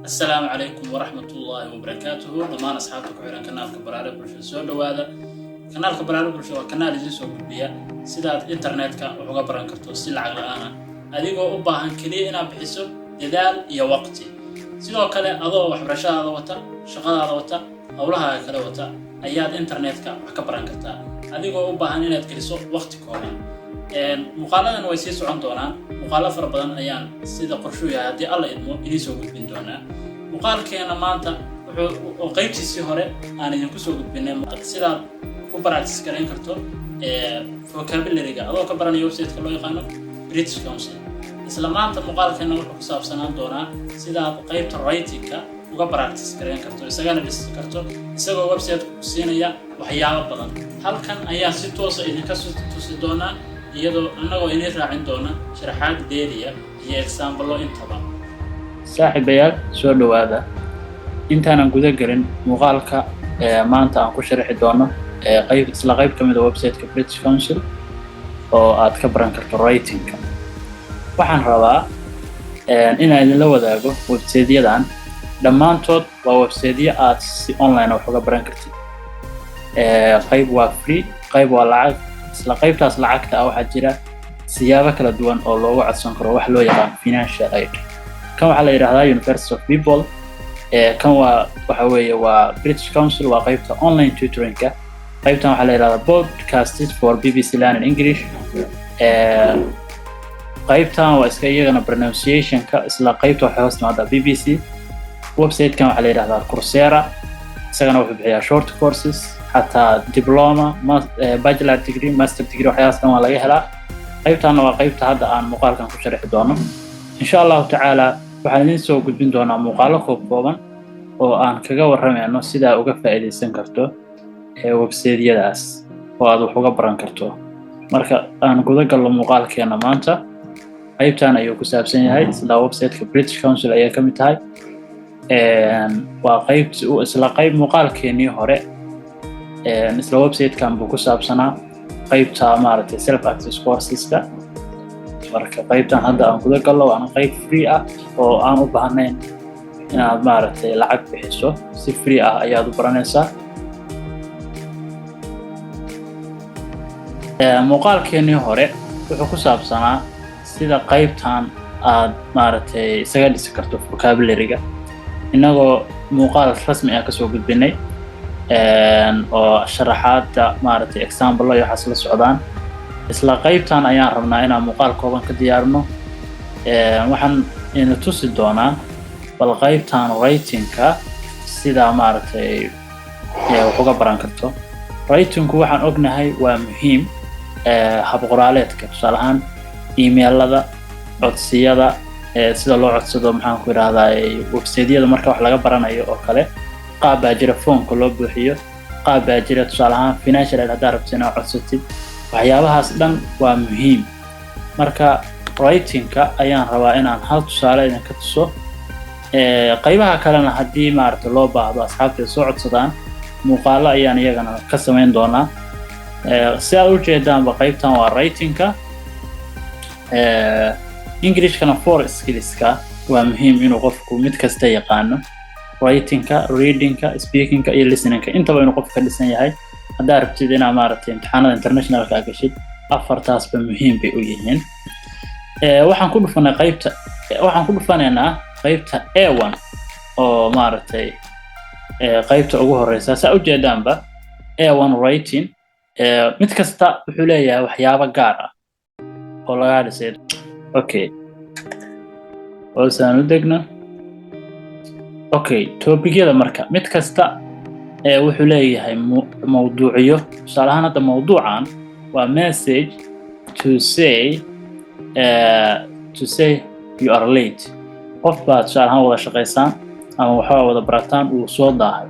السلام عليكم ورحمة الله وبركاته. ضمان أصحابك وحيران كنال كبرارة برشة سود وهذا كنال كبرارة برشة وكنال يجلسوا بالبيئة سيدات إنترنت وحقا بران كرتو سيل عقل أنا أديقو أباهن كلي إنا بحسو ددال يا وقتي سيدو كلا أضو وحبرشا هذا وتا شغال هذا وتا أولها كلا وتا أياد إنترنت وحقا بران كرتا أديقو أباهن إنا تكلسو وقتي كونا مقالة ويسيسو عن دونا مقالة فربضان أيان سيدا قرشويا هدي الله إدمو إليسو قدبين دونا مقال كينا مانتا وقيبتي سيهوري أنا ينكسو قدبين سيدا وبراكتس كارين كرتو فوكابيلريغا أدو كبراني ويبسايت كالو يقانو بريتش كونسل إسلا مانتا مقال كينا وحو كساب سنان دونا سيدا قيبت الرايتيكا وبراكتس كارين كرتو إساقانا بس كرتو إساقو ويبسايت كسينيا وحيابا بدن هل كان أيان سيتوسا إذنكسو توسي دونا iyadoo annagoo inay raacin doona sharaxaad dheeriya iyo example intaba saaxiibayaal soo dhawaada intaanan guda galin muuqaalka maanta aan ku sharaxi doono qayb kamid ah website-ka British Council oo aad ka baran karto writing-ka waxaan rabaa inaan idinla wadaago website-yadan dhammaantood waa website-yo aad si online wax uga baran kartid qayb waa free qayb waa lacag isla qaybtaas lacagta waxa jira siyaabo kala duwan oo loogu codsan karo wax loo yaqaan financial aid kan waxa la yiraahdaa University of People kan waxa weeye waa British Council waa qaybta online tutoring-ka qaybtan waxa la yiraahdaa podcasts for BBC Learning English qaybtan waa iska iyagana pronunciation-ka isla qaybta waxa hoos timaada BBC website-kan waxa la yiraahdaa Coursera isagana wuxuu bixiyaa short courses حتى diploma bachelor degree master degree waxyaastan waa laga helaa qaybtan waa qaybta hadda aan muuqaalkan ku sharaxi doono insha Allah ta'ala waxaan idin soo gudbin doonaa muuqaalo kooban oo aan kaga waramayno sida uga faa'iideysan karto website-yadaas oo aad wax uga baran karto marka aan guda galno muuqaalkeena maanta qaybtan ayuu ku saabsan yahay sida website-ka British Council ayaa ka mid tahay waa isla qayb muuqaalkeenii hore isla website-kan buu ku saabsanaa qaybta maaragtay self access courses-ka marka qaybtan hadda aan guda galno waa qayb free ah oo aan u baahnayn inaad maaragtay lacag bixiso si free ah ayaad u baranaysaa muuqaalkeenii hore wuxuu ku saabsanaa sida qaybtan aad maaragtay isaga dhisi karto vocabulary-ga inagoo muuqaal rasmi ah kasoo gudbinay oo sharaxaadda maaragtay example iyo waxaas la socdaan isla qaybtan ayaan rabnaa inaan muuqaal kooban ka diyaarino waxaan ina tusi doonaa bal qaybtan writing-ka sida maaragtay wax uga baran karto writing-ku waxaan ognahay waa muhiim hab qoraaleedka tusaale ahaan emailada codsiyada sida loo codsado maxaan ku yiraahdaa website-yada marka wax laga baranayo oo kale qaab baa jira foomka loo buuxiyo qaab baa jira tusaale ahaan financial aid haddaad rabto inaad codsatid waxyaabahaas dhan waa muhiim marka writing-ka ayaan rabaa inaan hal tusaale idinka tuso qaybaha kalena haddii maaragtay loo baahdo asxaabta soo codsadaan muuqaalo ayaan iyagana ka samayn doonaa si aad u jeedaanba qaybtan waa writing-ka English-kana for skills-ka waa muhiim inuu qofku mid kasta yaqaano writing-ka reading-ka speaking-ka iyo listening-ka intaba inuu qofka dhisan yahay haddaad rabtid inaad maaragtay imtixaanada international-ka gashid afartaasba muhiim bay u yihiin waxaan ku dhufanaynaa qaybta A1 oo maaragtay qaybta ugu horeysa saa u jeedaanba A1 writing mid kasta wuxuu leeyahay waxyaabo gaar ah oo laga dhisay okay oo saan u degno okay topic-yada marka mid kasta wuxuu leeyahay mawduucyo tusaale ahaan hadda mawduucan waa message to say you are late qof baa tusaale ahaan wada shaqaysaan ama waxaa wada barataan uu soo daahay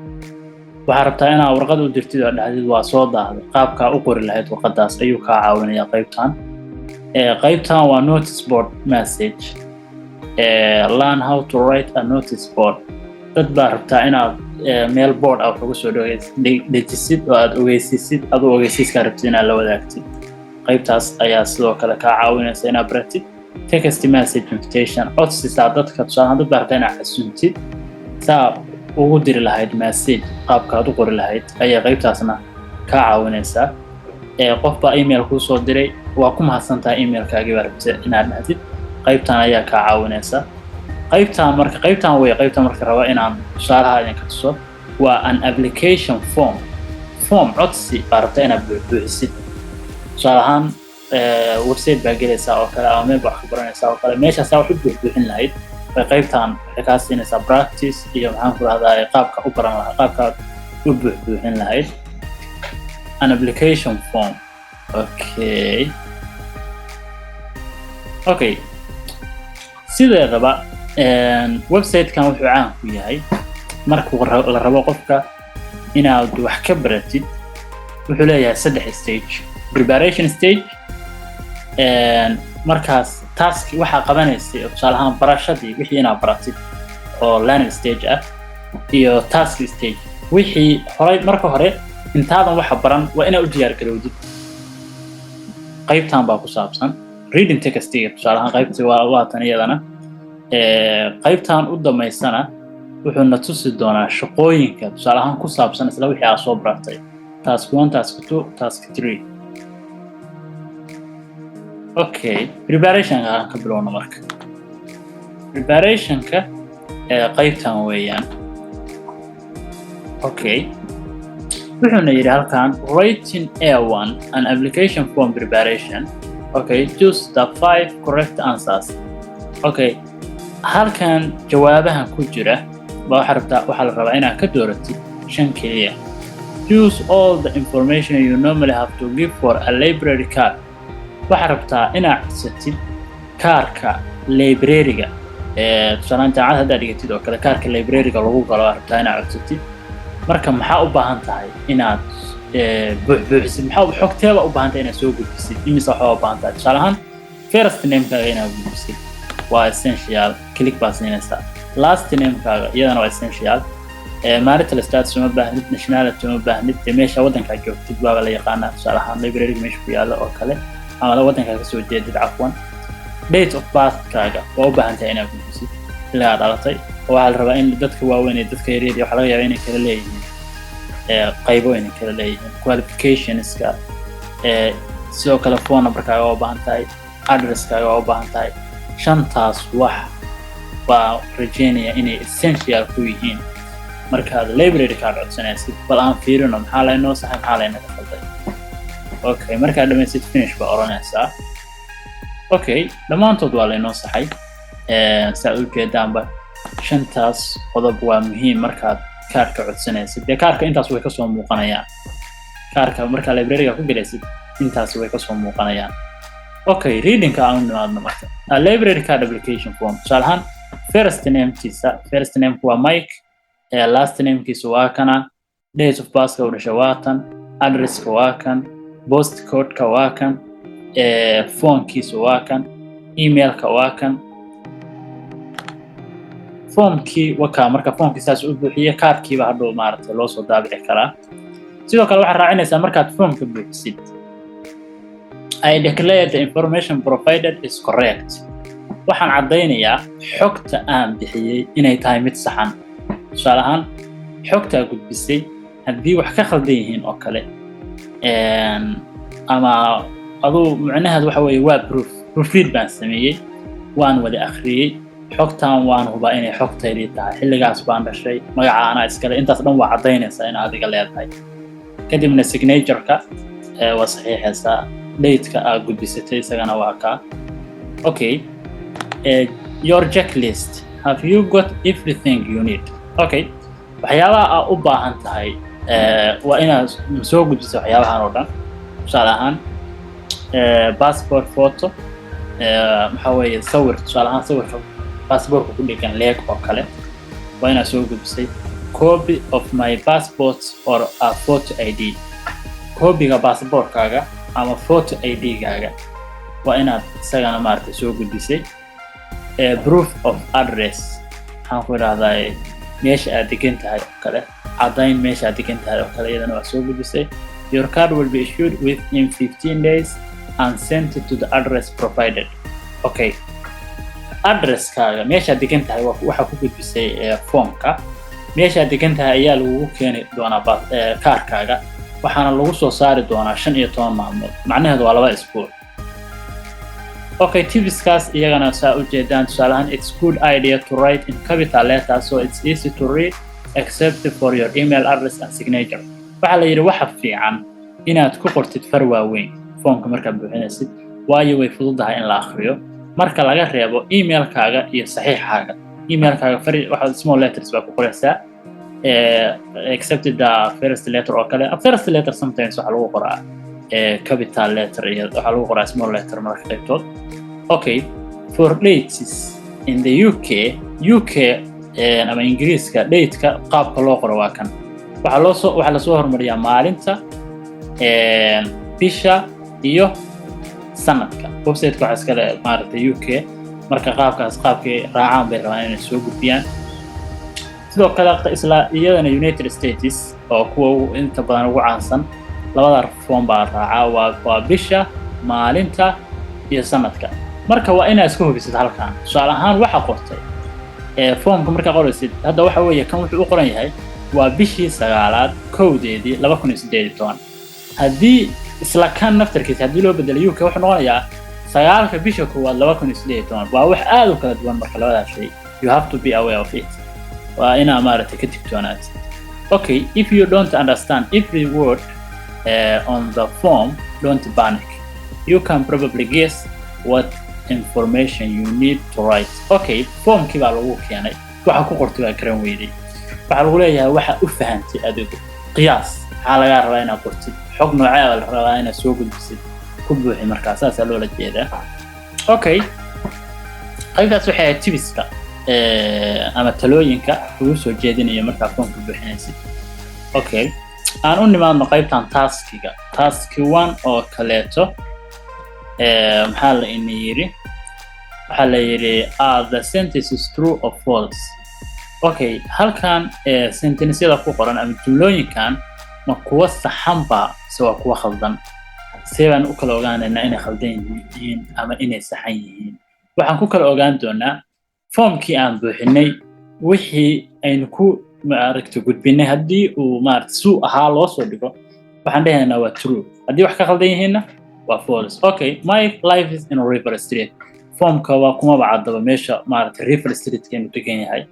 waxaa rabtaa inaad warqad u dirtid oo dhahdid waa soo daahday qaabkaa u qori lahayd warqadaas ayuu kaa caawinayaa qaybtan waa notice board message learn how to write a notice board dad baa rabtaa inaad meel board ah ugu soo dejisid oo aad ogeysiisid adoo ogeysiiska rabtid inaad la wadaagtid qaybtaas ayaa sidoo kale kaa caawinaysa inaad baratid text message invitation codsisaa dadka tusaale dad baa rabtaa inaad xasuuntid saa ugu diri lahayd message qaabkaad u qori lahayd ayaa qaybtaasna ka caawinaysaa qof baa email kuu soo diray waa ku mahadsantahay emailkaagii baa rabtay inaad dhahdid qaybtan ayaa ka caawinaysa qaybtan marka raba inaan tusaalaha idinka tuso waa an application form codsi baa rabta inaad buuxisid tusaale ahaan website baa gelaysaa oo kale ama meel baa wax ka baranaysaa oo kale meeshaasaa wax u buuxin lahayd qaybtan waxay kaa siinaysaa practice iyo maxaan ku rahdaa qaabka u baran lahaa qaabkaad u buuxin lahayd an application form okay sideedaba website-kan wuxuu caan ku yahay markuu la rabo qofka inaad wax ka baratid wuxuu leeyahay 3 stage preparation stage markaas task waxa qabanaysay tusaale ahaan barashadii wixii inaad baratid oo learning stage ah iyo task stage wixii marka hore intaadan waxa baran waa inaad u diyaar garowdid qaybtan baa ku saabsan reading text-iga tusaale ahaan qaybtii waa tan iyadana qaybtan u damaysana wuxuu na tusi doonaa shaqooyinka tusaale ahaan ku saabsan isla wixii aad soo baratay task 1 task 2 task 3 okay preparationka aan ka bilowno marka preparationka qaybtan weeyaan okay wuxuuna yidhi halkan writing A1 an application form preparation okay choose the 5 correct answers okay halkan jawaabahan ku jira waxaa la rabaa inaad ka dooratid 5 keliya choose all the information you normally have to give for a library card waxaa rabtaa inaad codsatid kaarka library-ga tusaale jaamacad haddaad dhigatid oo kale kaarka library-ga lagu galo waa rabtaa inaad codsatid marka maxaa u baahan tahay inaad buuxisid xogteeba u baahan tahay inaad soo gudbisid imise waxaa u baahan tahay tusaale ahaan first name-kaaga inaad gudbisid waa essential click baa siinaysaa last name-kaaga iyadana waa essential marital status uma baahnid nationality uma baahnid meesha waddankaa joogtid baaba la yaqaanaa tusaale ahaan library-ga meesha ku yaalla oo kale ama waddankaa kasoo jeedid cafwan date of birth-kaaga waa u baahan tahay inaad gudbisid ilaa aad dhalatay waxaa la rabaa in dadka waaweyn iyo dadka yaryar waxaa laga yaabaa inay kala leeyihiin qaybo inay kala leeyihiin qualificationska sidoo kale phone number-kaaga waa u baahan tahay address-kaaga waa u baahan tahay shantaas wax baa rajeynaya inay essential ku yihiin markaad library card codsanaysid bal aan fiirino maxaa laynoo saxay maxaa laynaga qalday okay markaad dhamaysid finish baa oranaysaa okay dhammaantood waa laynoo saxay saa u jeedaanba shantaas qodob waa muhiim markaad kaarka codsanaysid dee kaarka intaas way kasoo muuqanayaan kaarka markaa library-ga ku gelaysid intaas way kasoo muuqanayaan okay reading-ka aan u nimaadno marka library card application form tusaale ahaan first name-ku waa Mike last name-kiisu waa kana date of birth-ka u dhashay waa tan address-ka waa kan post code-ka waa kan phone-kiisu waa kan email-ka waa kan formkii wakaa marka formkii saas u buuxiye kaarkiiba hadhow maaragtay loo soo daabici karaa sidoo kale waxaad raacinaysaa markaad formka buuxisid I declare the information provided is correct waxaan caddaynayaa xogta aan bixiyey inay tahay mid saxan tusaale ahaan xogtaa gudbisay haddii wax ka khaldan yihiin oo kale ama aduu macnaheed waxa weeye waa proofread baan sameeyey waan wada akhriyey xogtan waan hubaa inay xogtaydii tahay xilligaas baan dhashay magacaana iskale intaas dhan waa caddaynaysaa in adiga leedahay kadibna signature-ka waa saxiixaysaa date-ka aad gudbisatay isagana waa kaa okay your checklist have you got everything you need okay waxyaabaha aad u baahan tahay waa inaad soo gudbiso waxyaabahan oo dhan tusaale ahaan passport photo maxaa weeye sawir tusaale ahaan sawirka passportka ku dhigan leeg oo kale waa inaad soo gudbisay copy of my passport or a photo ID copy-ga passportkaaga ama photo ID-gaaga waa inaad isagana maaragtay soo gudbisay proof of address waxaan ku idhahdaa meesha aad degan tahay oo kale caddayn meesha aad degan tahay oo kale iyadana waa soo gudbisay your card will be issued within 15 days and sent to the address provided okay address-kaaga meesha aad degan tahay waxaa ku gudbisay formka meesha degantahay ayaa lagu keenay doonaa kaarkaaga waxaana lagu soo saari doonaa 15 maalmood macnaheedu waa 2 isbuuc. Okay, tipskaas iyagana saa u jeedaan tusaalahan it's good idea to write in capital letters so it's easy to read except for your email address and signature. waxa la yiri waxa fiican inaad ku qortid far waaweyn foomka markaad buuxinaysid waayo way fududahay in la akhriyo marka laga reebo emailkaaga iyo saxiixaaga. emailkaaga waxa small letters baa ku qoraysaa except the first letter oo kale. First letter sometimes waxa lagu qoraa capital letter iyo waxa lagu qoraa small letter marka qaybtood. Okay, for dates in the UK ama Ingiriiska date-ka qaabka loo qoro waa kan. waxa la soo hormariyaa maalinta bisha iyo sanadka. Website-ka waxa iskale maaragtay UK marka qaabkii raacaan bay rabaan inay soo gudbiyaan. sidoo kale isla iyadana United States oo kuwa inta badan ugu caansan labada form baa raaca waa bisha maalinta iyo sanadka. marka waa inaad isku hubisid halkan su'aal ahaan waxa qortay formka marka qoraysid hadda waxa weeye kan wuxuu u qoran yahay waa bishii 9aad kowdeedii 2018. haddii isla kan naftarkiisa haddii loo bedelo UK wuxuu noqonayaa 9ka bisha koowaad 2018. waa wax aad u kala duwan marka labada shay. You have to be aware of it. waa ina maaragtay ka digtoonaad. Okay, if you don't understand every word on the form, don't panic. You can probably guess what information you need to write. Okay, formkii baa lagu keenay waxa ku qortay waa karan weydii waxa lagu leeyahay waxa u fahantay adigu qiyaas waxa laga rabaa inaad qortid xog noocee la rabaa inaad soo gudbisid ku buuxi markaas saas loo la jeedaa. Okay, qaybtaas waxay tibiska ama talooyinka ugu soo jeedinaya marka formka buuxinaysid. Okay, aan u nimaadno qaybtan taskiga. Task 1 oo kaleeto maxaa la yiri waxa la yiri are the sentences true or false. Okay, halkan sentenceada ku qoran ama jumlooyinkan ma kuwa saxan ba soo kuwa khaldan. Seeban u kala ogaanaynaa inay khaldan yihiin ama inay saxan yihiin. waxaan ku kala ogaan doonaa formkii aan buuxinay wixii aynu ku maaragtay gudbinay haddii uu maaragtay suu ahaa loo soo dhigo waxaan dhahaynaa waa true haddii wax ka khaldan yihiinna waa false. Okay, my life is in River Street. formka waa kuma bacadaba meesha maaragtay River Street keenu degan yahay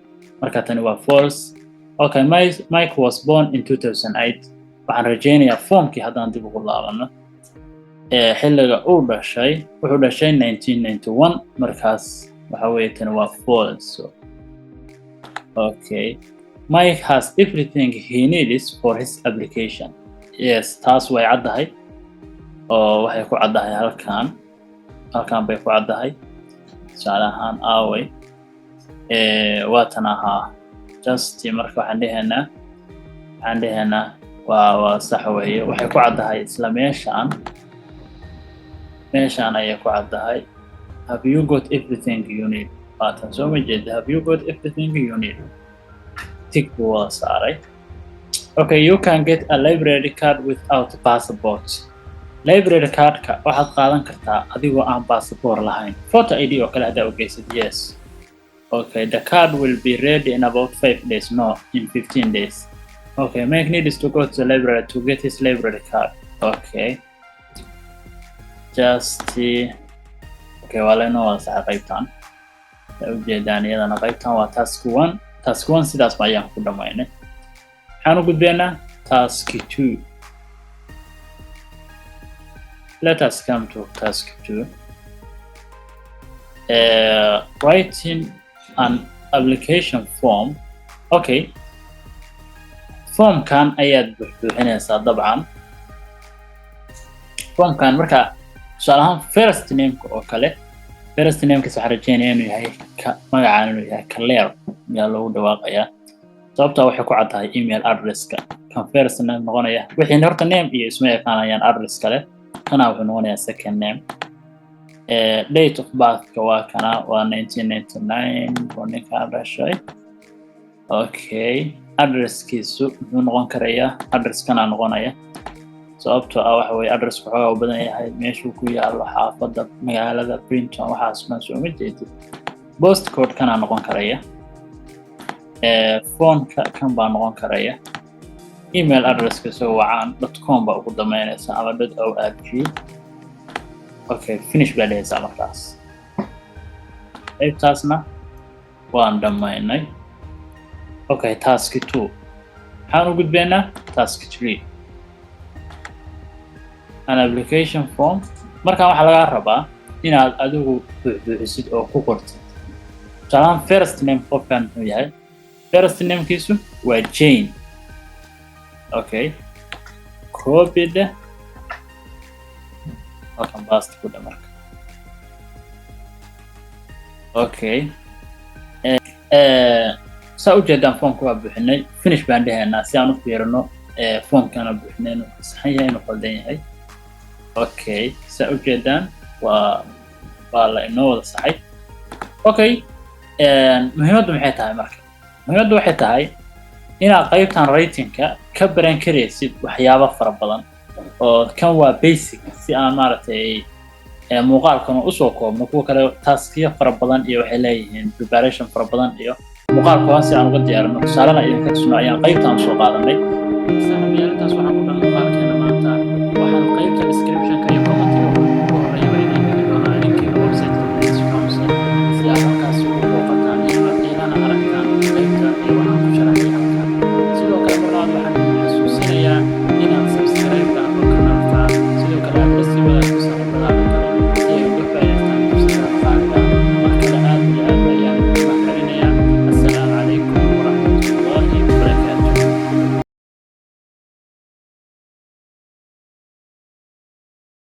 marka tani waa false. Okay, Mike was born in 2008. waxaan rajaynayaa formkii haddaan dib ugu laabano xilliga uu dhashay wuxuu dhashay 1991 markaas waxa weeye tani waa false. Okay, Mike has everything he needs for his application. Yes, taas way caddahay oo waxay ku caddahay halkan bay ku caddahay tusaale ahaan away waa tan ahaa just marka waxaan dhahaynaa waa sax weeye waxay ku caddahay isla meeshaan ayay ku caddahay. Have you got everything you need? Tan soo ma jeeda have you got everything you need? tick buu wada saaray. Okay, you can get a library card without a passport. Library card-ka waxaad qaadan kartaa adigoo aan passport lahayn. Photo ID oo kale hadaa u geysid yes. Okay, the card will be ready in about 5 days. No, in 15 days. Okay, Mike needs to go to the library to get his library card. Okay. Okay, waa laynoo wada saxa qaybtan. ujeedaan iyadana qaybtan waa task 1. Task 1 sidaas ma ayaan ku dhamaynay. waxaan u gudbeynaa task 2. Let us come to task 2. Writing an application form. Okay, formkan ayaad buuxinaysaa dabcan. Formkan marka tusaale ahaan first name-ka oo kale first name-kiisa waxaan rajeynaya inuu yahay magacaan inuu yahay Claire ayaa loogu dhawaaqayaa sababtaa waxay ku caddahay email address-ka kan first name noqonaya wixii horta name iyo isma yaqaanayaan address kale kana wuxuu noqonayaa second name. Date of birth-ka waa kana waa 1999 oo ninkaan dhashay. Okay, address-kiisu wuxuu noqon karayaa address kana noqonaya sababtoo ah waxa weeye address-ku xogaa u badan yahay meeshuu ku yaalo xaafadda magaalada Brinton waxaas ma soo jeedid. Postcode kana noqon karaya. phone kan baa noqon karaya email address ka soo wacaan .com baa ugu damaynaysa ama .org okay finish baa leeyahay markaas taasna waan dhamaynay okay task 2 waxaan u gudbaynaa task 3 an application form marka waxa laga rabaa inaad adigu buuxisid oo ku qortid talaan first name qofkan uu yahay first name kiisu waa Jane okay copy the okay basta ku dhamarka okay saa u jeedaan foomka waa buuxinay finish baan dhahaynaa si aan u fiirino foomkana buuxinayno saxan yahay inuu qaldan yahay okay saa u jeedaan waa la inoo wada saxay okay muhiimaddu maxay tahay marka muhiimaddu waxay tahay inaad qaybtan ratingka ka baran karaysid waxyaabo fara badan oo kan waa basic si aan maaragtay muuqaalkan u soo koobno kuwa kale taskiya fara badan iyo waxay leeyihiin preparation fara badan iyo muuqaalka si aan uga diyaarino tusaalena idinka tusno ayaan qaybtan soo qaadanay saxaabiyadaas waxaan ku dhan muuqaalkeena maanta waxaan qaybta description